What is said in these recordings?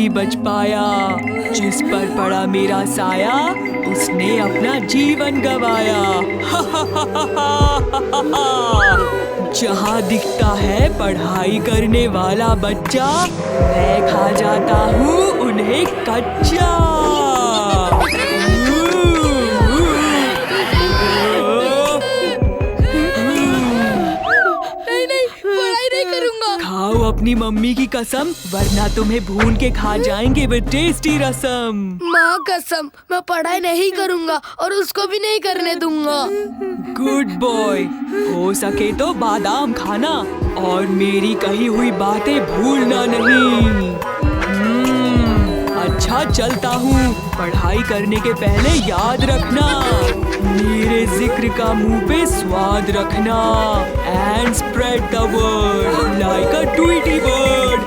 नहीं बच पाया। जिस पर पड़ा मेरा साया उसने अपना जीवन गवाया। जहाँ दिखता है पढ़ाई करने वाला बच्चा, मैं खा जाता हूँ उन्हें कच्चा। खाओ अपनी मम्मी की कसम, वरना तुम्हें भून के खा जाएंगे वो टेस्टी रसम। माँ कसम, मैं पढ़ाई नहीं करूँगा और उसको भी नहीं करने दूंगा। गुड बॉय, हो सके तो बादाम खाना और मेरी कही हुई बातें भूलना नहीं। अच्छा चलता हूँ, पढ़ाई करने के पहले याद रखना, मेरे जिक्र का मुंह पे स्वाद रखना। And spread the word like a Tweety bird.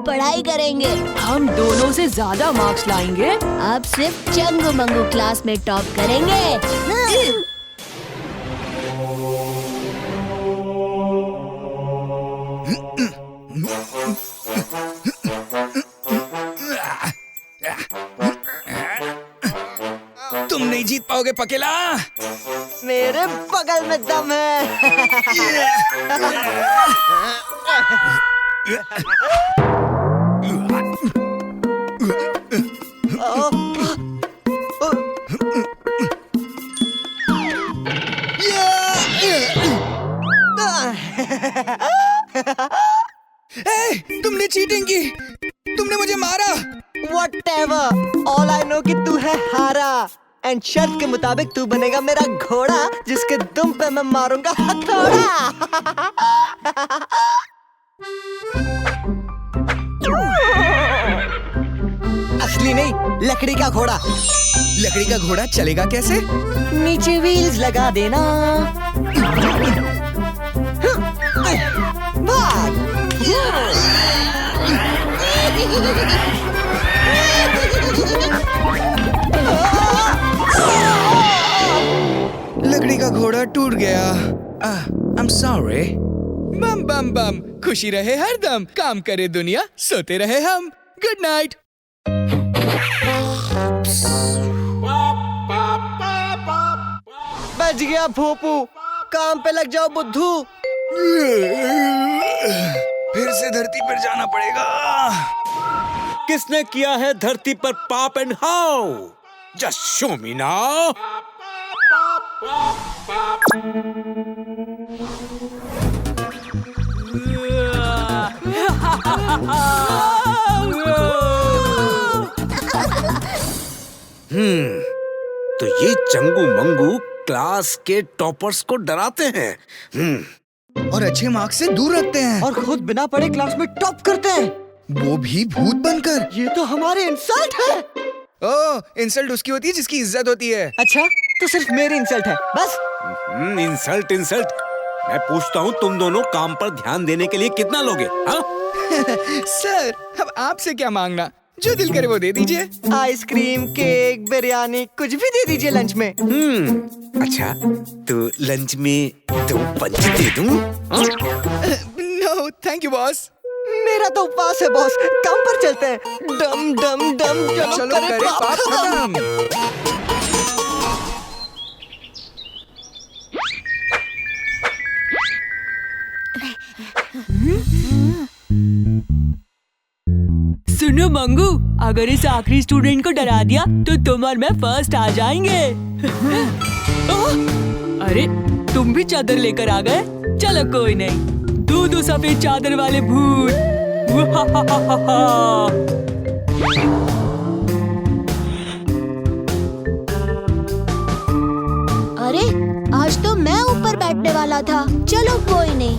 पढ़ाई करेंगे। हम दोनों से ज्यादा मार्क्स लाएंगे। अब सिर्फ चंगू मंगू क्लास में टॉप करेंगे। तुम नहीं जीत पाओगे पकेला। मेरे बगल में दम है। तुमने चीटिंग की, तुमने मुझे मारा। Whatever, all I know कि तू है हारा। एंड शर्त के मुताबिक तू बनेगा मेरा घोड़ा, जिसके दुम पे मैं मारूंगा हथौड़ा। असली नहीं, लकड़ी का घोड़ा। लकड़ी का घोड़ा चलेगा कैसे? नीचे व्हील्स लगा देना। भाग। लकड़ी का घोड़ा टूट गया। I'm sorry। बम बम बम, खुशी रहे हरदम, काम करे दुनिया, सोते रहे हम। Good night. बच गया भोपू, काम पे लग जाओ बुद्धू। फिर से धरती पर जाना पड़ेगा। किसने किया है धरती पर पाप and how? Just show me now. तो ये चंगू मंगू क्लास के टॉपर्स को डराते हैं। और अच्छे मार्क्स से दूर रखते हैं। और खुद बिना पढ़े क्लास में टॉप करते हैं, वो भी भूत बनकर। ये तो हमारे इंसल्ट है। ओह, इंसल्ट उसकी होती है जिसकी इज्जत होती है। अच्छा, तो सिर्फ मेरी इंसल्ट है बस? Insult insult. मैं पूछता हूँ, तुम दोनों काम पर ध्यान देने के लिए कितना लोगे? हाँ? सर, अब आपसे क्या मांगना, जो दिल करे वो दे दीजिए। आइसक्रीम, केक, बिरयानी, कुछ भी दे दीजिए लंच में। अच्छा, तो लंच में 2 पंच दे दूं? No thank you boss. मेरा तो उपवास है बॉस, काम पर चलते हैं। डम डम डम, चलो करे पाप खत्म। सुनो मंगू, अगर इस आखिरी स्टूडेंट को डरा दिया तो तुम और मैं फर्स्ट आ जाएंगे। अरे तुम भी चादर लेकर आ गए? चलो कोई नहीं, दो सफेद चादर वाले भूत। अरे आज तो मैं ऊपर बैठने वाला था। चलो कोई नहीं।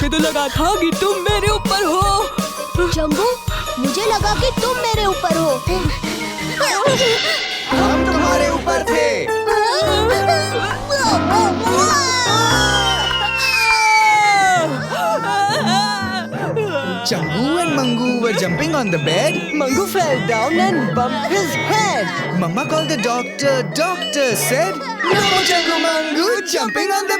मुझे तो लगा था कि तुम मेरे ऊपर हो। जम्बू, मुझे लगा कि तुम मेरे ऊपर हो। हम तुम्हारे ऊपर थे। Jambu and Mangu were jumping on the bed. Mangu fell down and bumped his head. Mama called the doctor. Doctor said, "No more Jambu Mangu jumping on the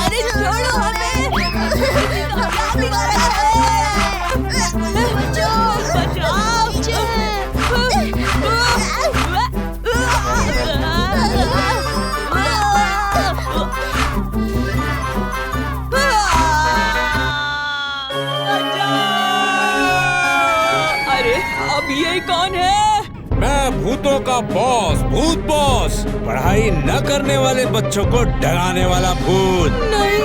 अरे छोड़ो हमें। अरे अब ये कौन है? मैं भूतों का बॉस, भूत बॉस, पढ़ाई न करने वाले बच्चों को डराने वाला भूत। नहीं।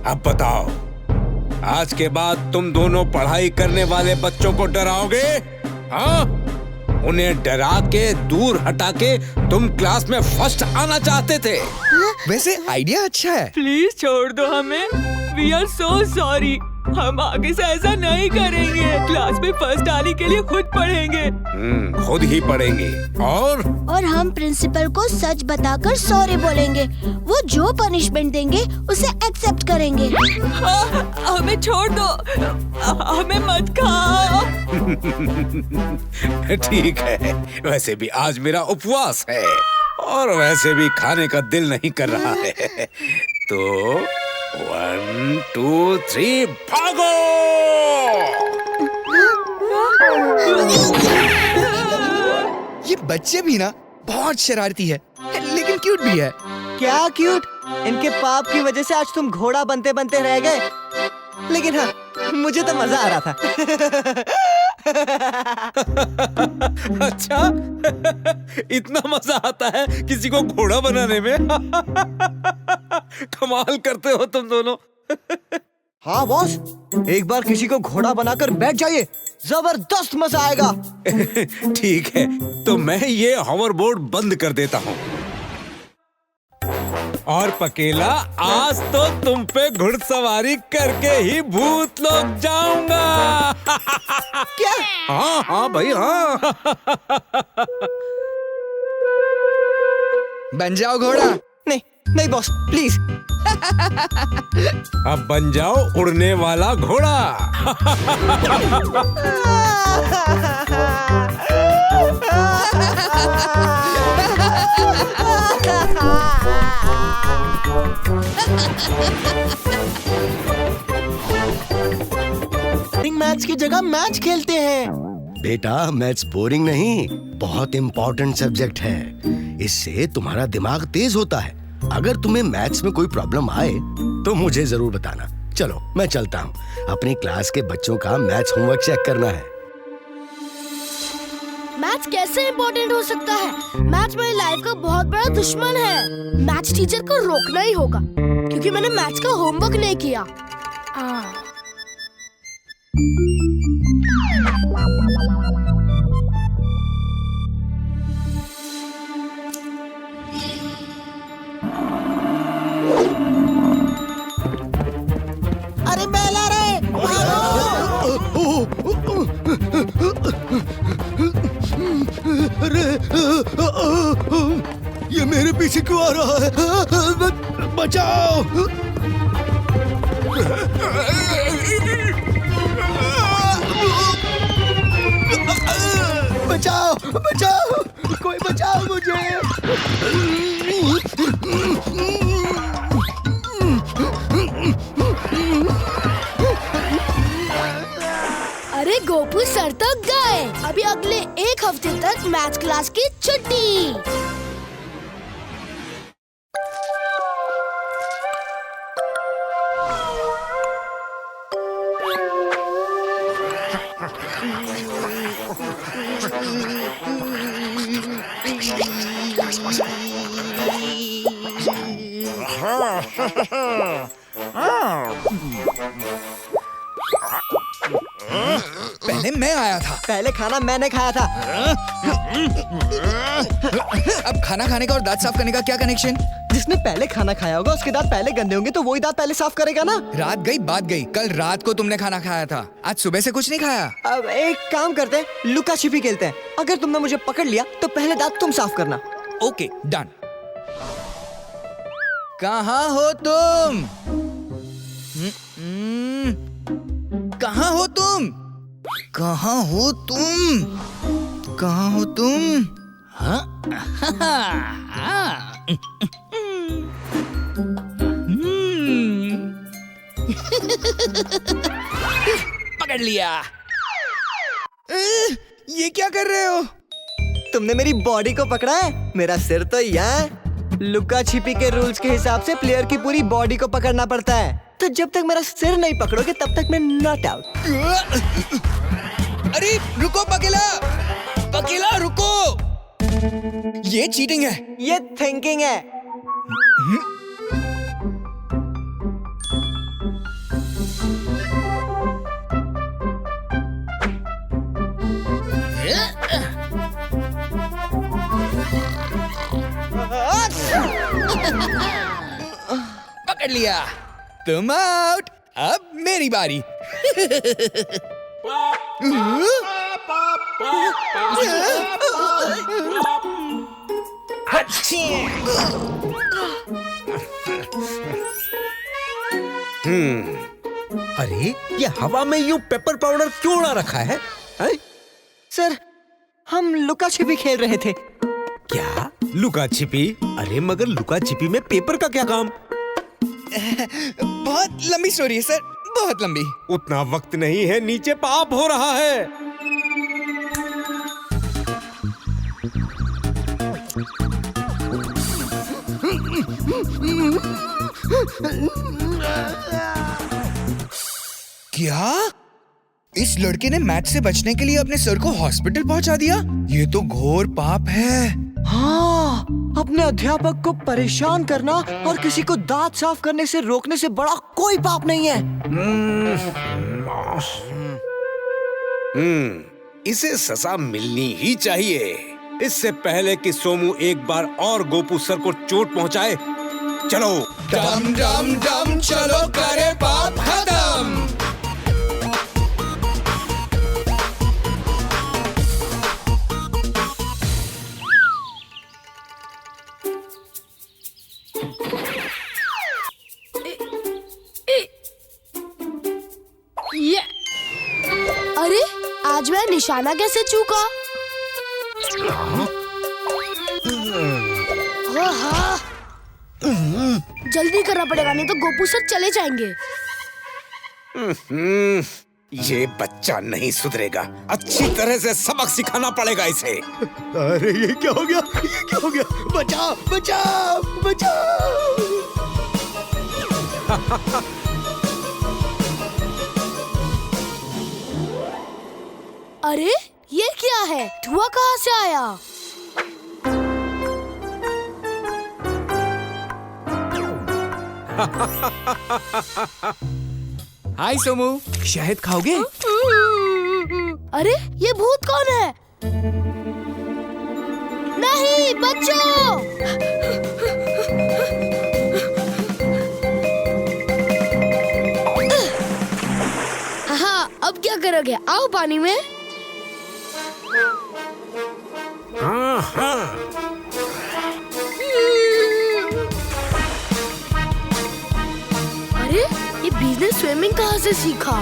अब बताओ, आज के बाद तुम दोनों पढ़ाई करने वाले बच्चों को डराओगे? हाँ? उन्हें डरा के दूर हटा के तुम क्लास में फर्स्ट आना चाहते थे। वैसे आइडिया अच्छा है। प्लीज छोड़ दो हमें। We are so sorry. हम आगे से ऐसा नहीं करेंगे। क्लास में फर्स्ट आने के लिए खुद पढ़ेंगे। खुद ही पढ़ेंगे और हम प्रिंसिपल को सच बताकर सॉरी बोलेंगे। वो जो पनिशमेंट देंगे उसे एक्सेप्ट करेंगे। हमें छोड़ दो। हमें मत खाओ। ठीक है, वैसे भी आज मेरा उपवास है और वैसे भी खाने का दिल नहीं कर रहा है। तो 1, 2, 3 भागो! ये बच्चे भी ना बहुत शरारती है, लेकिन क्यूट भी है। क्या क्यूट? इनके पाप की वजह से आज तुम घोड़ा बनते बनते रह गए। लेकिन हाँ, मुझे तो मजा आ रहा था। अच्छा, इतना मजा आता है किसी को घोड़ा बनाने में? कमाल करते हो तुम दोनों। हाँ बॉस, एक बार किसी को घोड़ा बनाकर बैठ जाइए, जबरदस्त मजा आएगा। ठीक है, तो मैं ये हॉवरबोर्ड बंद कर देता हूँ। और पकेला, आज तो तुम पे घुड़सवारी करके ही भूत लोग जाऊंगा। क्या? हाँ हाँ भाई हाँ। बन जाओ घोड़ा। नहीं नहीं बॉस, प्लीज। अब बन जाओ उड़ने वाला घोड़ा। मैच की जगह मैच खेलते हैं। बेटा, मैथ्स बोरिंग नहीं, बहुत इम्पोर्टेंट सब्जेक्ट है। इससे तुम्हारा दिमाग तेज होता है। अगर तुम्हें मैथ्स में कोई प्रॉब्लम आए तो मुझे जरूर बताना। चलो मैं चलता हूँ, अपनी क्लास के बच्चों का मैथ्स होमवर्क चेक करना है। मैथ्स कैसे इम्पोर्टेंट हो सकता है? मैथ्स मेरी लाइफ का बहुत बड़ा दुश्मन है। मैथ्स टीचर को रोकना ही होगा, क्योंकि मैंने मैथ्स का होमवर्क नहीं किया। अरे बेल आ रहे। अरे ये मेरे पीछे क्यों आ रहा है? बचाओ! अरे गोपू सर तो गए। अभी अगले 1 हफ्ते तक मैथ्स क्लास की छुट्टी। पहले मैं आया था। पहले खाना मैंने खाया था। अब खाना खाने का और दांत साफ करने का क्या कनेक्शन? जिसने पहले खाना खाया होगा उसके दांत पहले गंदे होंगे तो वही दांत पहले साफ करेगा ना। रात गई बात गई। कल रात को तुमने खाना खाया था, आज सुबह से कुछ नहीं खाया। अब एक काम करते हैं, लुका छिपी खेलते हैं। अगर तुमने मुझे पकड़ लिया तो पहले दांत तुम साफ करना। Okay done. कहाँ हो तुम? कहाँ हो तुम? कहाँ हो तुम? कहाँ हो तुम? हाँ? पकड़ लिया। ये क्या कर रहे हो? तुमने मेरी बॉडी को पकड़ा है, मेरा सिर तो यहाँ है। लुका छिपी के रूल्स के हिसाब से प्लेयर की पूरी बॉडी को पकड़ना पड़ता है, तो जब तक मेरा सिर नहीं पकड़ोगे तब तक मैं नॉट आउट। अरे रुको पकेला, पकेला रुको। ये चीटिंग है। ये थिंकिंग है। पकड़ लिया। तुम आउट। अब मेरी बारी। अरे ये हवा में यूं पेपर पाउडर क्यों उड़ा रखा है? सर, हम लुका छिपी खेल रहे थे। क्या लुका छिपी? अरे मगर लुका छिपी में पेपर का क्या काम? बहुत लंबी स्टोरी है सर, बहुत लंबी। उतना वक्त नहीं है, नीचे पाप हो रहा है। क्या? इस लड़के ने मैच से बचने के लिए अपने सर को हॉस्पिटल पहुंचा दिया? ये तो घोर पाप है। हाँ, अपने अध्यापक को परेशान करना और किसी को दांत साफ करने से रोकने से बड़ा कोई पाप नहीं है। इसे सजा मिलनी ही चाहिए। इससे पहले कि सोमू एक बार और गोपू सर को चोट पहुंचाए। चलो डम डम डम चलो करे पाप खत्म। ये अरे आज मैं निशाना कैसे चूका? हाँ। जल्दी करना पड़ेगा नहीं तो गोपू सर चले जाएंगे। ये बच्चा नहीं सुधरेगा, अच्छी तरह से सबक सिखाना पड़ेगा इसे। अरे ये क्या हो गया? ये क्या हो गया? बचाओ बचाओ बचाओ। अरे ये क्या है? धुआं कहाँ से आया? हाय सोमू, शहद खाओगे? अरे ये भूत कौन है? नहीं बच्चों! हाँ, अब क्या करोगे? आओ पानी में। हाँ हाँ। अरे ये बिजनेस स्विमिंग कहाँ से सीखा?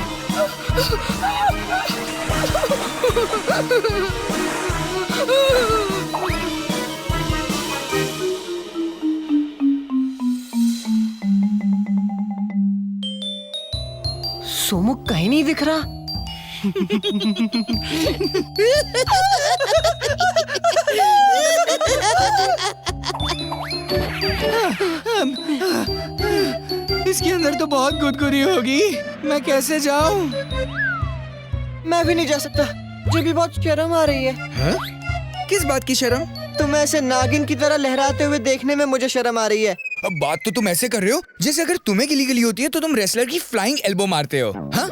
सोमू कहीं नहीं दिख रहा। इसके अंदर तो बहुत गुदगुदी होगी। मैं कैसे जाऊं? मैं भी नहीं जा सकता, मुझे भी बहुत शर्म आ रही है। हाँ? किस बात की शर्म? तुम ऐसे नागिन की तरह लहराते हुए देखने में मुझे शर्म आ रही है। अब बात तो तुम ऐसे कर रहे हो जैसे अगर तुम्हें गिली गिली होती है तो तुम रेसलर की फ्लाइंग एल्बो मारते हो। हाँ?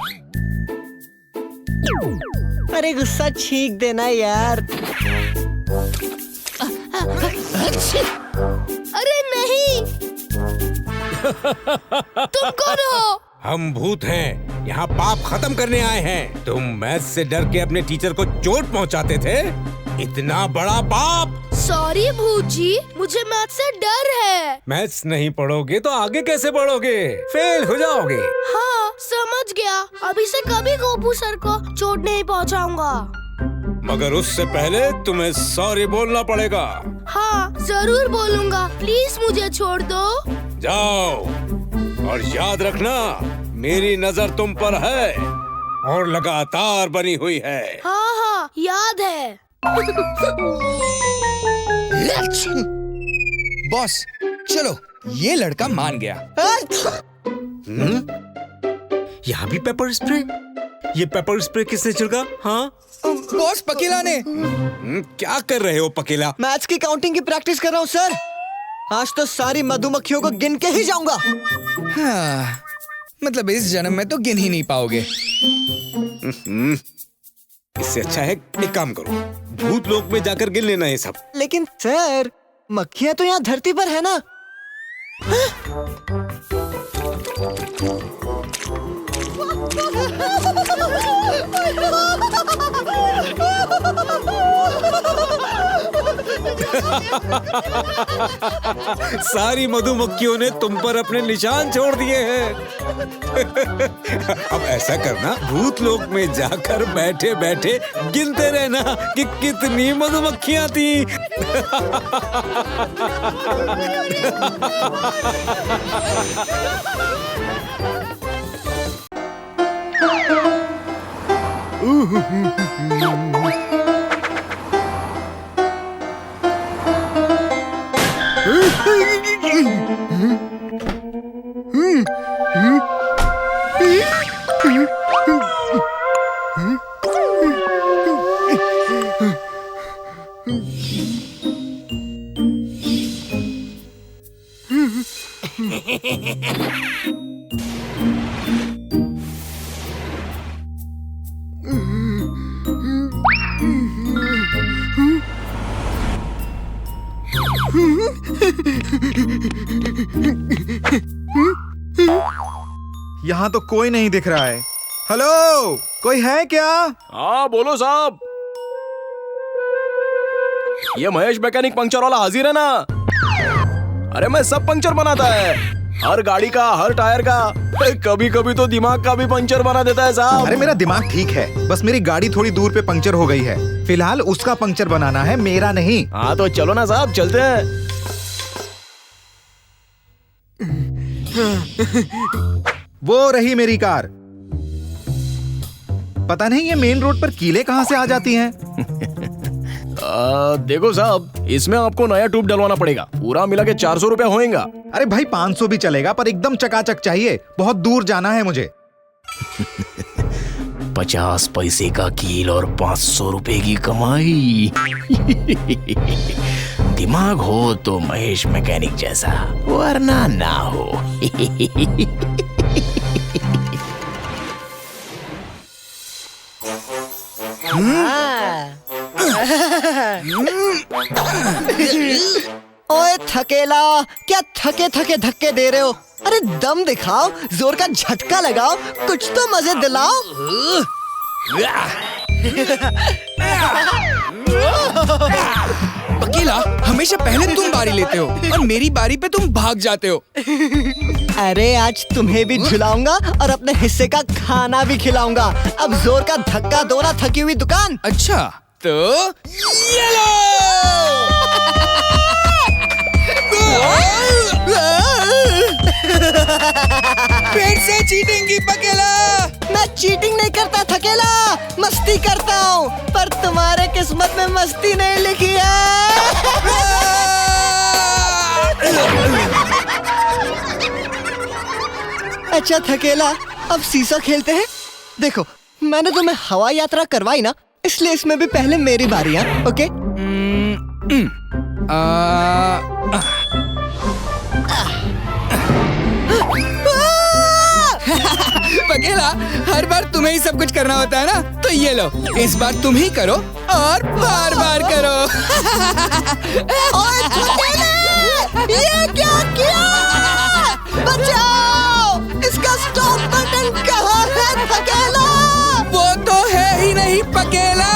अरे गुस्सा छींक देना यार। अरे नहीं। तुम कौन हो? हम भूत हैं, यहाँ पाप खत्म करने आए हैं। तुम मैथ्स से डर के अपने टीचर को चोट पहुँचाते थे, इतना बड़ा पाप। सॉरी भूत जी, मुझे मैथ से डर है। मैथ्स नहीं पढ़ोगे तो आगे कैसे पढ़ोगे? फेल हो जाओगे। हाँ समझ गया, अभी से कभी गोपू सर को चोट नहीं पहुंचाऊंगा। मगर उससे पहले तुम्हें सॉरी बोलना पड़ेगा। हाँ जरूर बोलूंगा, प्लीज मुझे छोड़ दो। जाओ, और याद रखना मेरी नजर तुम पर है और लगातार बनी हुई है। हाँ हाँ याद है। बॉस चलो, ये लड़का मान गया। यहाँ भी पेपर स्प्रे? ये पेपर स्प्रे किसने छिड़का? हाँ बॉस पकीला ने। क्या कर रहे हो पकीला? मैथ्स की काउंटिंग की प्रैक्टिस कर रहा हूँ सर। आज तो सारी मधुमक्खियों को गिन के ही जाऊंगा। हाँ, मतलब इस जन्म में तो गिन ही नहीं पाओगे। इससे अच्छा है एक काम करो, भूत लोक में जाकर गिन लेना ये सब। लेकिन सर, मक्खियाँ तो यहाँ धरती पर है ना। सारी मधुमक्खियों ने तुम पर अपने निशान छोड़ दिए हैं। अब ऐसा करना, भूत लोक में जाकर बैठे बैठे गिनते रहना कि कितनी मधुमक्खियां थी। यहाँ तो कोई नहीं दिख रहा है। हेलो, कोई है क्या? हाँ बोलो साहब। ये महेश मैकेनिक पंक्चर वाला हाजिर है ना? अरे मैं सब पंक्चर बनाता है, हर गाड़ी का, हर टायर का, कभी कभी तो दिमाग का भी पंक्चर बना देता है साहब। अरे मेरा दिमाग ठीक है, बस मेरी गाड़ी थोड़ी दूर पे पंक्चर हो गई है। फिलहाल उसका पंक्चर बनाना है, मेरा नहीं। हाँ तो चलो ना साहब, चलते हैं। वो रही मेरी कार। पता नहीं ये मेन रोड पर कीले कहाँ से आ जाती हैं। देखो साहब, इसमें आपको नया ट्यूब डलवाना पड़ेगा, पूरा मिला के 400 रुपया होएगा। अरे भाई 500 भी चलेगा, पर एकदम चकाचक चाहिए, बहुत दूर जाना है मुझे। 50 पैसे का कील और 500 रुपए की कमाई। दिमाग हो तो महेश मैकेनिक जैसा, वरना ना हो। ओए थकेला, क्या थके थके धक्के दे रहे हो? अरे दम दिखाओ, जोर का झटका लगाओ, कुछ तो मजे दिलाओ। पकीला, हमेशा पहले तुम बारी लेते हो और मेरी बारी पे तुम भाग जाते हो। अरे आज तुम्हें भी झुलाऊंगा और अपने हिस्से का खाना भी खिलाऊंगा। अब जोर का धक्का दो ना, थकी हुई दुकान। अच्छा तो ये लो। फिर से चीटिंग की पकेला। करता हूँ, पर तुम्हारे किस्मत में मस्ती नहीं लिखी है। अच्छा थकेला, अब सीसा खेलते हैं। देखो मैंने तुम्हें हवाई यात्रा करवाई ना, इसलिए इसमें भी पहले मेरी बारी है। ओके? पकेला, हर बार तुम्हें ही सब कुछ करना होता है ना, तो ये लो, इस बार तुम ही करो और बार बार करो। ओए थकेले, ये क्या किया? बचाओ! इसका स्टॉप बटन कहाँ है थकेला? वो तो है ही नहीं पकेला।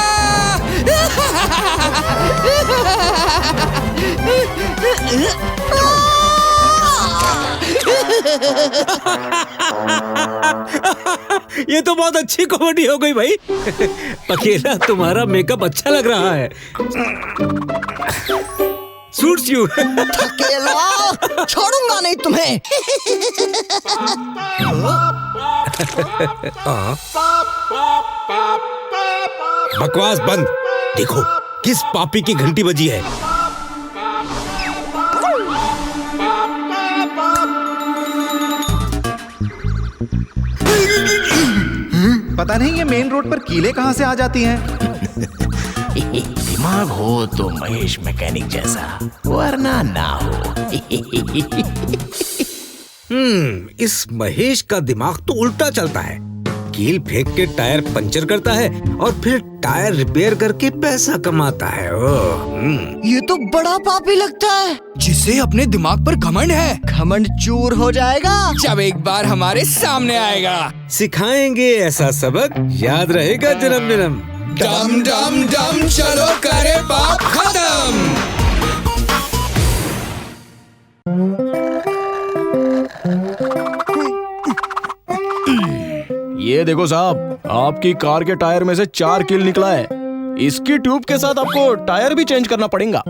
ये तो बहुत अच्छी कॉमेडी हो गई भाई। पकेला, तुम्हारा मेकअप अच्छा लग रहा है, सूट्स यू। थकेला, छोड़ूंगा नहीं तुम्हें। बकवास बंद। देखो किस पापी की घंटी बजी है। पता नहीं ये मेन रोड पर कीले कहाँ से आ जाती हैं। दिमाग हो तो महेश मैकेनिक जैसा, वरना ना हो। इस महेश का दिमाग तो उल्टा चलता है। कील फेंक के टायर पंचर करता है और फिर टायर रिपेयर करके पैसा कमाता है। ये तो बड़ा पापी लगता है। जिसे अपने दिमाग पर घमंड है, घमंड चूर हो जाएगा जब एक बार हमारे सामने आएगा। सिखाएंगे ऐसा सबक, याद रहेगा जन्म जन्म। डम डम डम, चलो करे पाप खत्म। ये देखो साहब, आपकी कार के टायर में से 4 कील निकला है। इसकी ट्यूब के साथ आपको टायर भी चेंज करना पड़ेगा।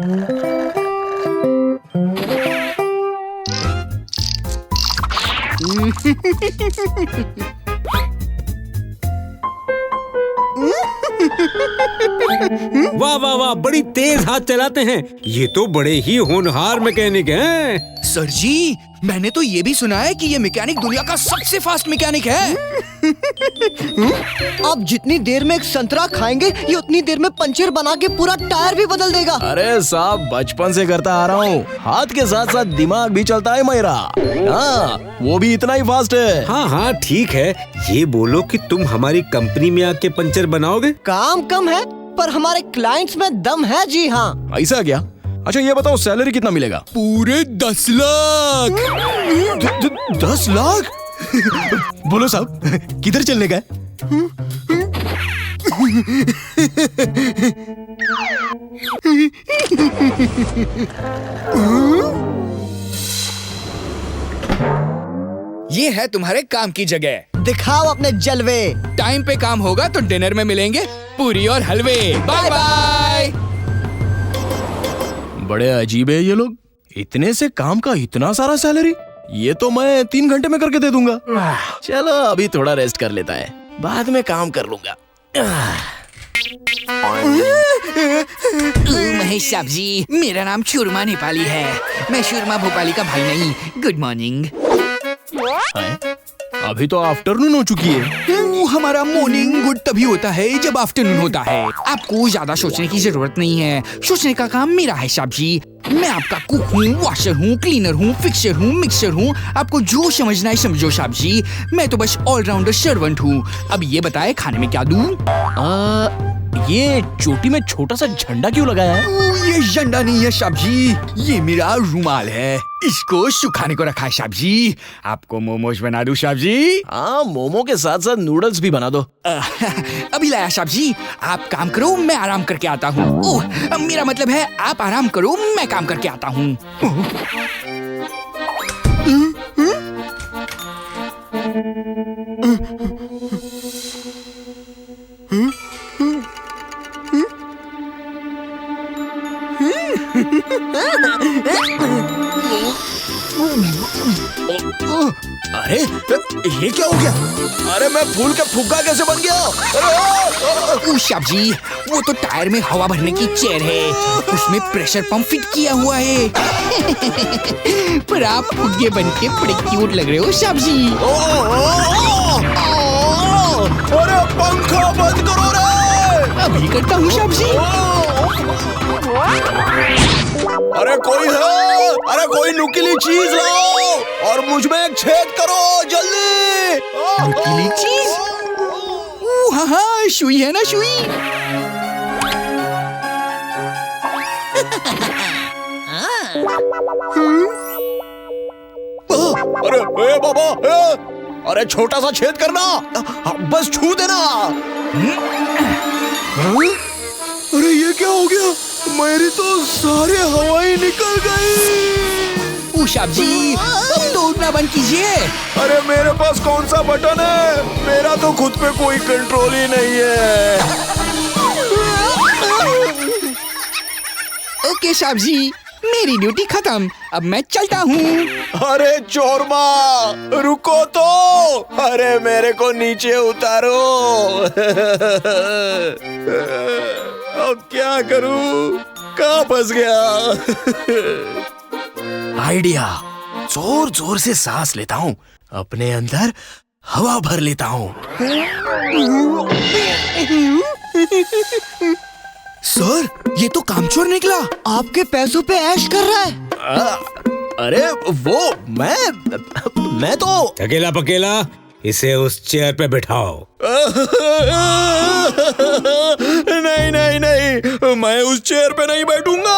वाह वाह वाह, बड़ी तेज हाथ चलाते हैं। ये तो बड़े ही होनहार मैकेनिक हैं। सर जी, मैंने तो ये भी सुना है कि ये मैकेनिक दुनिया का सबसे फास्ट मैकेनिक है। आप जितनी देर में एक संतरा खाएंगे, ये उतनी देर में पंचर बना के पूरा टायर भी बदल देगा। अरे साहब, बचपन से करता आ रहा हूँ। हाथ के साथ साथ दिमाग भी चलता है मेरा। हाँ, वो भी इतना ही फास्ट है। हाँ हाँ ठीक है। ये बोलो कि तुम हमारी कंपनी में आके पंचर बनाओगे? काम कम है पर हमारे क्लाइंट्स में दम है। जी हाँ। ऐसा क्या? अच्छा ये बताओ, सैलरी कितना मिलेगा? पूरे 10 लाख। 10 लाख? बोलो साहब, किधर चलने का है? ये है तुम्हारे काम की जगह। दिखाओ अपने जलवे। टाइम पे काम होगा तो डिनर में मिलेंगे पूरी और हलवे। Bye bye. बड़े अजीब है ये लोग। इतने से काम का इतना सारा सैलरी। ये तो मैं 3 घंटे में करके दे दूंगा। चलो अभी थोड़ा रेस्ट कर लेता है, बाद में काम कर लूंगा। महेश साहब जी, मेरा नाम शूरमा नेपाली है। मैं शूरमा भोपाली का भाई नहीं। Good morning. अभी तो आफ्टरनून हो चुकी है। हमारा मॉर्निंग गुड तभी होता है जब आफ्टरनून होता है। आपको ज्यादा सोचने की जरूरत नहीं है। सोचने का काम मेरा है साहब जी। मैं आपका कुक हूँ, वॉशर हूँ, क्लीनर हूँ, फिक्सर हूँ, मिक्सर हूँ। आपको जो समझना है समझो साहब जी। मैं तो बस ऑलराउंडर सर्वेंट हूँ। अब ये बताए खाने में क्या दूँ? ये चोटी में छोटा सा झंडा क्यों लगाया है? ये झंडा नहीं है साहब जी, ये मेरा रुमाल है। इसको सुखाने को रखा है साहब जी। आपको मोमोज बना दूं साहब जी? हाँ, मोमो के साथ साथ नूडल्स भी बना दो। अभी लाया साहब जी। आप काम करो, मैं आराम करके आता हूँ। ओह, मेरा मतलब है आप आराम करो, मैं काम करके आता हूँ। अरे ये क्या हो गया? अरे मैं फूल के फुग्गा कैसे बन गया? ऊषा जी, वो तो टायर में हवा भरने की चेयर है, उसमें प्रेशर पंप फिट किया हुआ है। पर आप फुग्गे बन के बड़े क्यूट लग रहे हो शाब जी। अरे पंखा बंद करो रे! अभी करता हूँ शाब जी। अरे कोई है? अरे कोई नुकीली चीज लाओ और मुझ में एक छेद करो जल्दी। नुकीली चीज? हाँ हाँ, सुई है ना सुई। अरे ए बाबा, अरे छोटा सा छेद करना, बस छू देना। अरे ये क्या हो गया? मेरी तो सारी हवाएं निकल गई। ऊषा जी, अब तो उड़ना बंद कीजिए। अरे मेरे पास कौन सा बटन है? मेरा तो खुद पे कोई कंट्रोल ही नहीं है। ओके साहब जी, मेरी ड्यूटी खत्म, अब मैं चलता हूँ। अरे चोरमा, रुको तो। अरे मेरे को नीचे उतारो। अब क्या करूँ? कहाँ फंस गया? आइडिया, जोर जोर से सांस लेता हूँ, अपने अंदर हवा भर लेता हूँ। सर, ये तो कामचोर निकला। आपके पैसों पे ऐश कर रहा है। अरे वो मैं तो अकेला पकेला इसे उस चेयर पे बिठाओ। नहीं नहीं नहीं, मैं उस चेयर पे नहीं बैठूंगा।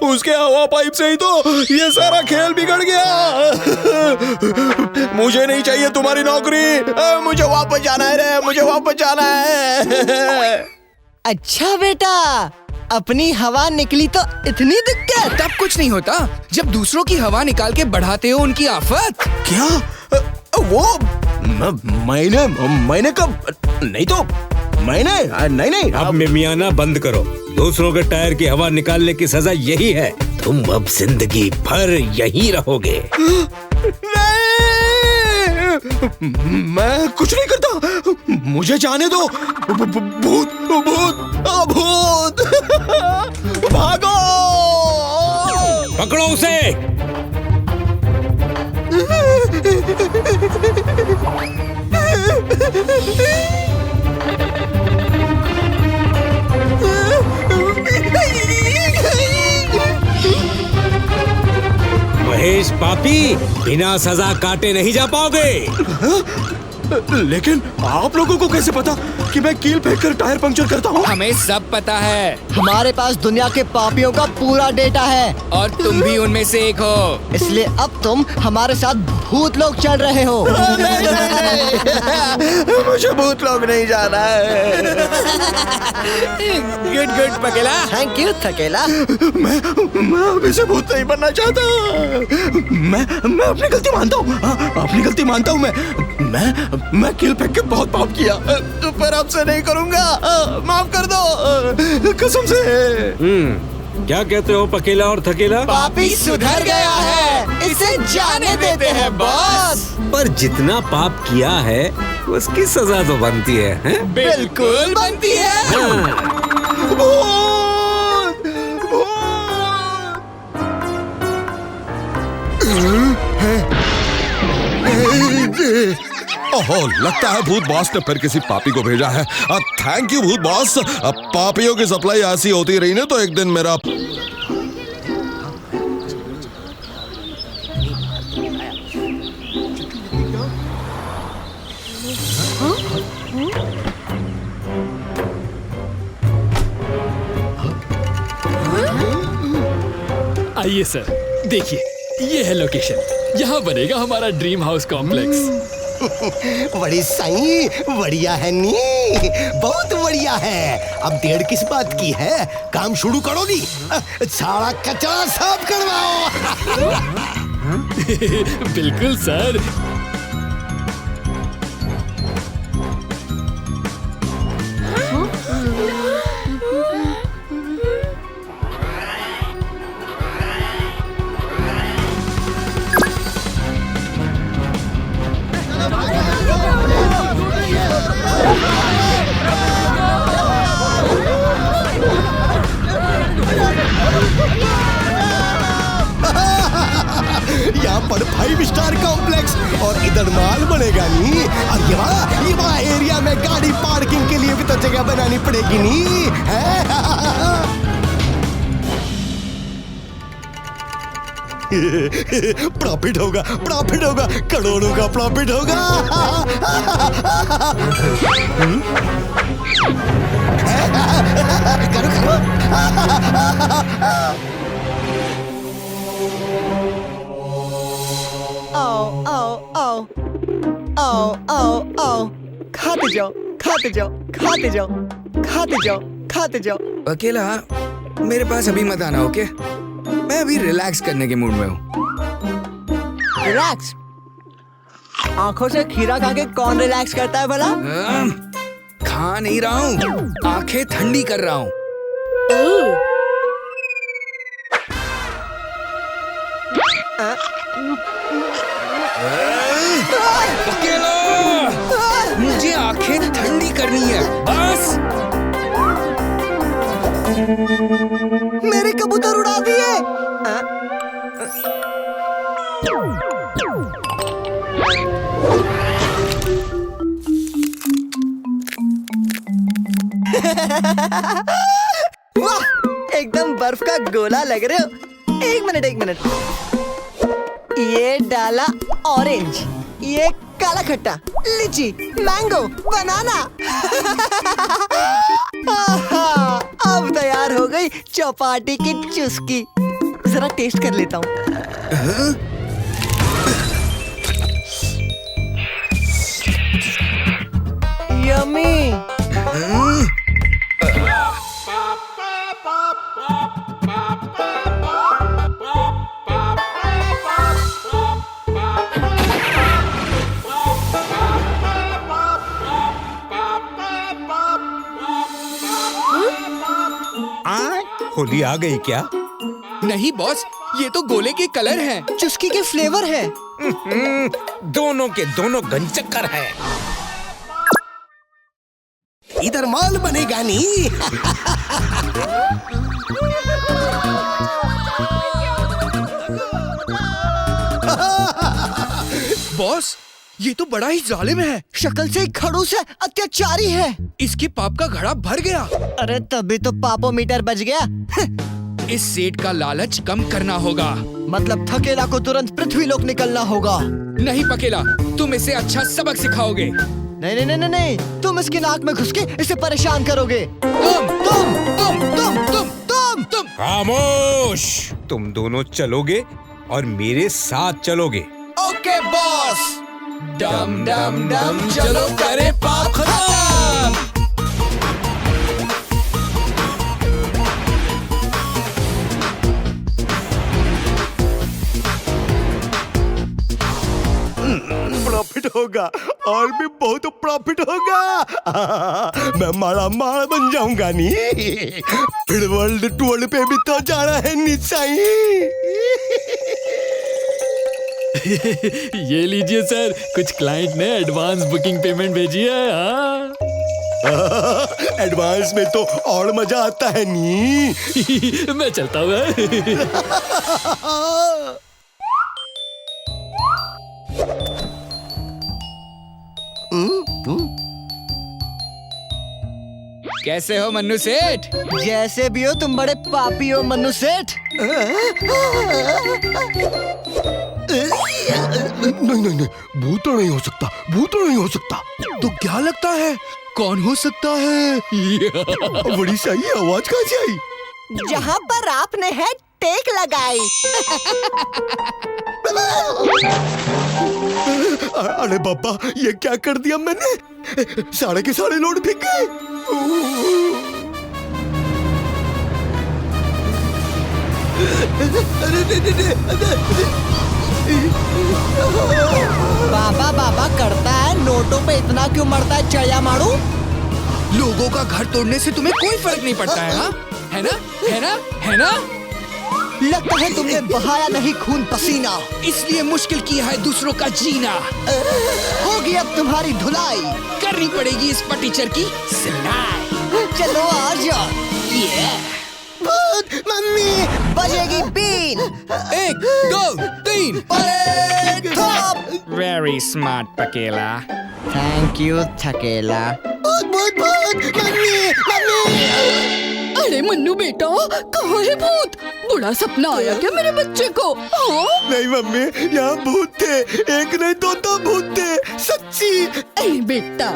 उसके हवा पाइप से ही तो ये सारा खेल बिगड़ गया। मुझे नहीं चाहिए तुम्हारी नौकरी। मुझे वापस जाना है रे, मुझे वापस जाना है। अच्छा बेटा, अपनी हवा निकली तो इतनी दिक्कत। तब कुछ नहीं होता जब दूसरों की हवा निकाल के बढ़ाते हो उनकी आफत। क्या? वो मैंने कब? नहीं तो मैंने नहीं। अब मिमियाना बंद करो। दूसरों के टायर की हवा निकालने की सजा यही है। तुम अब जिंदगी भर यहीं रहोगे। नहीं, मैं कुछ नहीं करता। मुझे जाने दो। भूत भूत भूत, भागो! पकड़ो उसे। महेश पापी, बिना सजा काटे नहीं जा पाओगे। लेकिन आप लोगों को कैसे पता कि मैं कील फेंककर टायर पंक्चर करता हूँ? हमें सब पता है। हमारे पास दुनिया के पापियों का पूरा डेटा है और तुम भी उनमें से एक हो। इसलिए अब तुम हमारे साथ भूत लोग चल रहे हो। मुझे भूत लोग नहीं जाना है। गुड पकेला। थैंक यू थकेला। मैं अब इसे भूत नहीं बनना चाहता। मैं अपनी गलती मानता हूँ। अपनी गलती मानता हूँ। मैं कील फेंक के बहुत पाप किया, पर आपसे नहीं करूँगा। माफ कर दो, कसम से। क्या कहते हो पकेला और थकेला? पापी सुधर गया है, इसे जाने देते हैं बॉस। पर जितना पाप किया है उसकी सजा तो बनती है, हैं? बिल्कुल बनती है। ओहो, लगता है भूत बॉस ने फिर किसी पापी को भेजा है। थैंक यू भूत बॉस। अब पापियों की सप्लाई ऐसी होती रही ना तो एक दिन मेरा आइए सर, देखिए ये है लोकेशन। यहाँ बनेगा हमारा ड्रीम हाउस कॉम्प्लेक्स। बड़ी सही, बढ़िया है नी, बहुत बढ़िया है। अब देर किस बात की है, काम शुरू करो नी। सारा कचरा साफ करवाओ। बिल्कुल सर। रिलैक्स और इधर माल बनेगा नहीं। और ये वहाँ एरिया में गाड़ी पार्किंग के लिए भी तो जगह बनानी पड़ेगी नहीं है? प्रॉफिट होगा, प्रॉफिट होगा, करोड़ों का प्रॉफिट होगा। करो करो। आओ आओ आओ आओ आओ आओ, खाते जाओ खाते जाओ खाते जाओ खाते जाओ खाते जाओ। अकेला मेरे पास अभी मत आना, ओके? मैं अभी रिलैक्स करने के मूड में हूँ। रिलैक्स? आंखों से खीरा खा के कौन रिलैक्स करता है भला? खा नहीं रहा हूँ, आंखें ठंडी कर रहा हूँ। अकेला, मुझे आंखें ठंडी करनी है बस। मेरे कबूतर उड़ा दिए। वाह, एकदम बर्फ का गोला लग रहे हो। एक मिनट एक मिनट, ये डाला ऑरेंज, ये काला खट्टा, लीची, मैंगो, बनाना। अब तैयार हो गई चौपाटी की चुस्की। जरा टेस्ट कर लेता हूँ। यम्मी। होली आ गई क्या? नहीं बॉस, ये तो गोले के कलर हैं। चुस्की के फ्लेवर है। दोनों के दोनों गंचक्कर है। इधर माल बनेगा नहीं। बॉस, ये तो बड़ा ही जालिम है। शक्ल से खड़ूस है, अत्याचारी है। इसके पाप का घड़ा भर गया। अरे तभी तो पापोमीटर बच गया। इस सेठ का लालच कम करना होगा। मतलब थकेला को तुरंत पृथ्वी लोक निकलना होगा। नहीं पकेला, तुम इसे अच्छा सबक सिखाओगे। नहीं नहीं नहीं नहीं, तुम इसकी नाक में घुस के इसे परेशान करोगे। तुम खामोश! तुम दोनों चलोगे और मेरे साथ चलोगे। Okay boss. डम डम डम चलो करे पाप खत्म। प्रॉफिट होगा और भी बहुत प्रॉफिट होगा। मैं माला माल बन जाऊंगा नहीं। फिर वर्ल्ड टूर पे भी तो जाना है निशाई। ये लीजिए सर, कुछ क्लाइंट ने एडवांस बुकिंग पेमेंट भेजी है। एडवांस में तो और मजा आता है नी। मैं चलता हूँ। कैसे हो मन्नू सेठ? जैसे भी हो तुम बड़े पापी हो मन्नू सेठ। नहीं नहीं नहीं, भूत तो नहीं हो सकता, भूत तो नहीं हो सकता। तो क्या लगता है, कौन हो सकता है? बड़ी सही आवाज कहाँ से आई? जहाँ पर आपने है टेक लगाई। अरे बाबा, ये क्या कर दिया मैंने? सारे के सारे लोड फेंक गए। बाबा बाबा करता है, नोटों पे इतना क्यों मरता है चया मारू? लोगों का घर तोड़ने से तुम्हें कोई फर्क नहीं पड़ता है, हाँ? है ना? है ना? है ना? लगता है तुमने बहाया नहीं खून पसीना, इसलिए मुश्किल किया है दूसरों का जीना। होगी अब तुम्हारी धुलाई, करनी पड़ेगी इस फटीचर की सिलाई। चलो आ जाओ। भूत मम्मी बजेगी बीन 1 2 3 वेरी स्मार्ट पकेला। थैंक यू थकेला। भूत भूत भूत मम्मी मम्मी। अरे मन्नू बेटा, कहाँ है भूत? बुरा सपना आया क्या मेरे बच्चे को? हाँ? नहीं मम्मी, यहाँ भूत थे, एक नहीं दो भूत थे, सच्ची। अरे बेटा,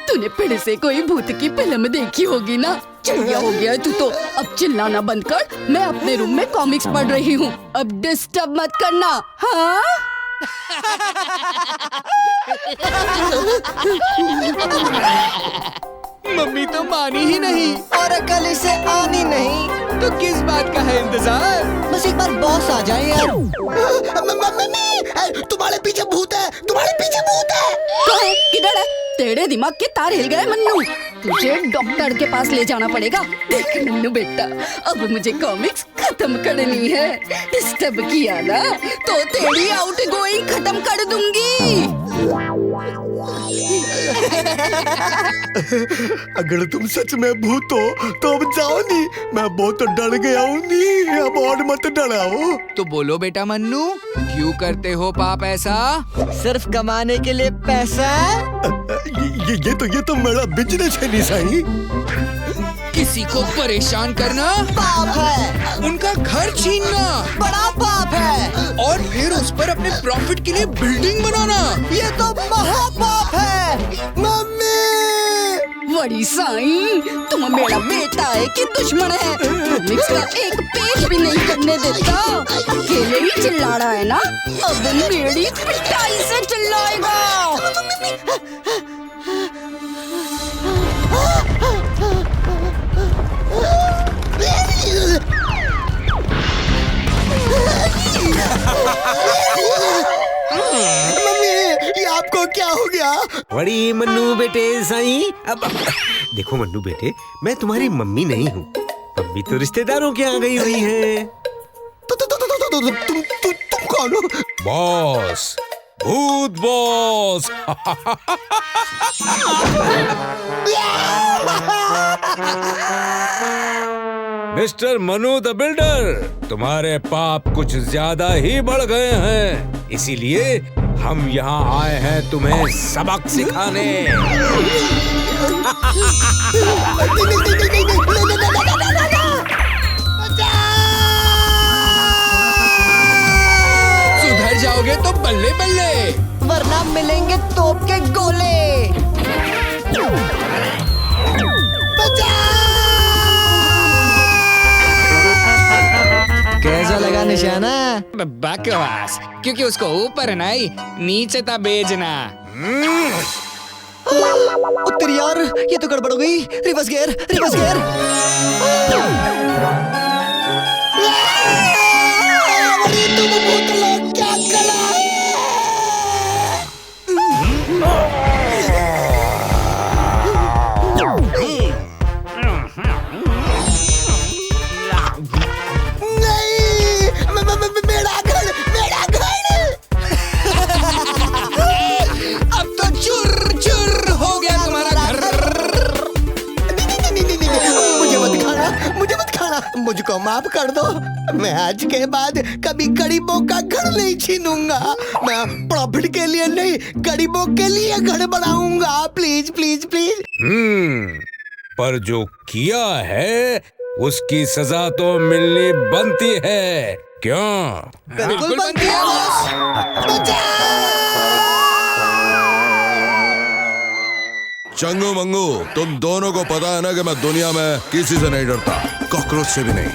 तूने फिर से कोई भूत की फिल्म देखी होगी ना? चिड़िया हो गया तू तो। अब चिल्लाना बंद कर, मैं अपने रूम में कॉमिक्स पढ़ रही हूँ। अब डिस्टर्ब मत करना, हाँ? मम्मी तो मानी ही नहीं और कल इसे आनी नहीं। तो किस बात का है इंतजार? बस एक बार बॉस आ जाए यार। मम्मी तुम्हारे पीछे भूत है, तुम्हारे पीछे भूत है। कहाँ है? किधर है? तेरे दिमाग के तार हिल गए मन्नू, तुझे डॉक्टर के पास ले जाना पड़ेगा। देख मन्नू बेटा, अब मुझे कॉमिक्स खत्म करनी है। डिस्टर्ब किया ना तो तेरी आउट गोइंग खत्म कर दूंगी। अगर तुम सच में भूत हो तो अब जाओ नहीं, मैं बहुत डर गया हूँ नहीं, अब और मत डराओ। तो बोलो बेटा मन्नू, क्यों करते हो पाप ऐसा? सिर्फ कमाने के लिए पैसा। ये तो मेरा बिजनेस है निशाई। किसी को परेशान करना पाप है, उनका घर छीनना बड़ा पाप है, और फिर उस पर अपने प्रॉफिट के लिए बिल्डिंग बनाना, ये तो महापाप है। मम्मी बड़ी साईं, तुम मेरा बेटा है कि दुश्मन है? कॉमिक्स का एक पेज भी नहीं करने देता। अकेले ही चिल्ला रहा है ना, अब मेरी पिटाई से चिल्लाएगा। मम्मी ये आपको क्या हो गया? बड़ी मन्नू बेटे साईं। अब देखो मन्नू बेटे, मैं तुम्हारी मम्मी नहीं हूँ, मम्मी तो रिश्तेदारों के यहाँ गई हुई है। तुम कौन हो? बॉस, भूत boss. Mister Manu the builder, तुम्हारे पाप कुछ ज्यादा ही बढ़ गए हैं, इसीलिए हम यहाँ आए हैं तुम्हें सबक सिखाने। सुधर जाओगे तो बल्ले बल्ले, वरना मिलेंगे तोप के गोले। कैसा लगा निशाना? बकवास, क्योंकि उसको ऊपर नहीं नीचे था भेजना। उत्तर यार, ये तो गड़बड़ हो गई। Reverse gear, reverse gear. तुम भूत लोग क्या करा है? मेरा घर, मेरा घर। अब तो चुर चुर हो गया तुम्हारा घर। मुझे मत खाना, मुझे मत खाना, मुझको माफ कर दो। मैं आज के बाद कभी गरीबों का घर नहीं छीनूंगा। मैं प्रॉफिट के लिए नहीं, गरीबों के लिए घर बनाऊंगा। Please please please. पर जो किया है उसकी सजा तो मिलनी बनती है, क्यों? बिल्कुल बनती है बॉस। चंगू मंगू, तुम दोनों को पता है ना कि मैं दुनिया में किसी से नहीं डरता, कॉकरोच से भी नहीं।